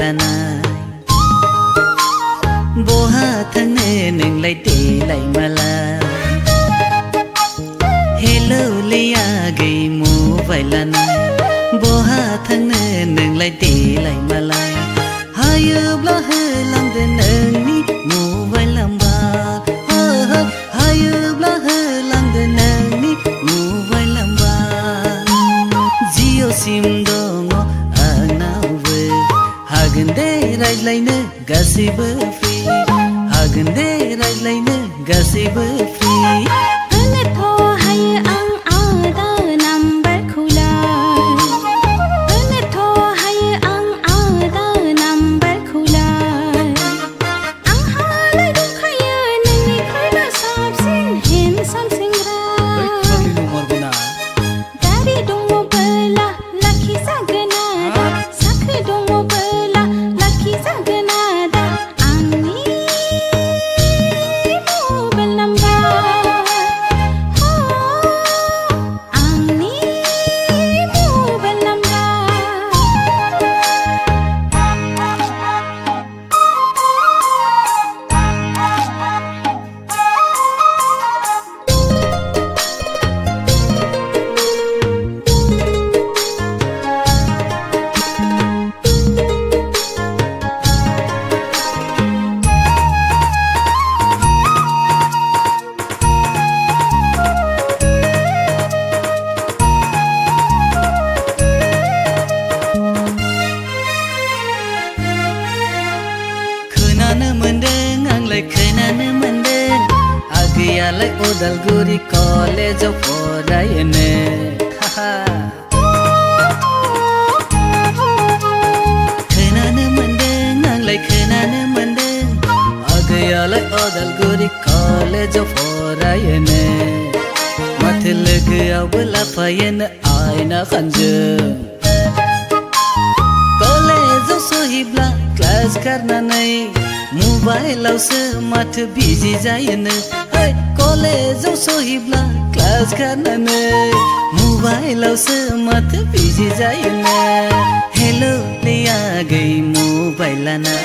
lana bo ha thang ne ning lai ti lai mala hello le ya gai mu vai lana bo ha thang ne ning lai ti lai mala ha yu bla he lam de nang ni mu vai lam ba ha yu bla he lam de nang ni mu vai lam ba jio sim dong anawe hagande rai lai ne gasiba free hagande rai lai ne gasiba free Like Odalguri College of Orayane Khenane mandeng nang like khenane mandeng Agaya like Odalguri College of Orayane Mathilag awla payen aina khanjeng College of Sohibla class karna nahi Mobile se mat busy jayane College of Sohibla class karna nahi Mobile se mat busy jayane Hello le aa gai mobile na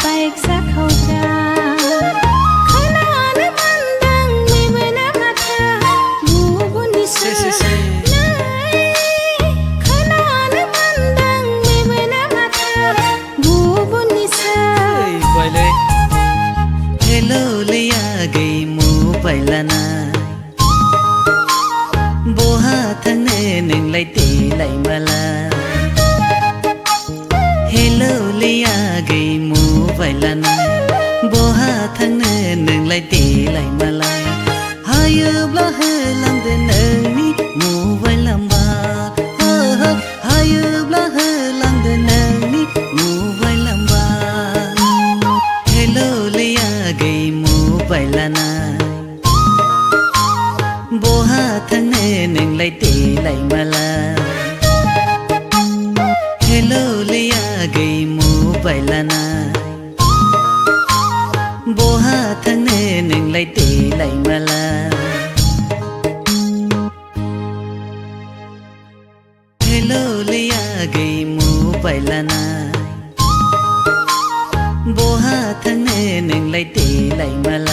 Baik sakhodra khanane mandang mebena matha bubuni se khanane mandang mebena matha bubuni se bale hello le ya gai mobile na bo ha thang ne ning lai ti lai mala hello le ya gai mobile lana bo ha thang ne ning lai ti lai malai ha yu bla he lam de nang ni mobile lam ba ha yu bla he lam de nang ni mobile lam ba hello le ya gai mobile lana bo ha thang ne ning lai ti lai malai hello le ya gai mobile lana bo ha thang ne ning lai ti lai mala hello le ya gai mobile lana bo ha thang ne ning lai ti lai mala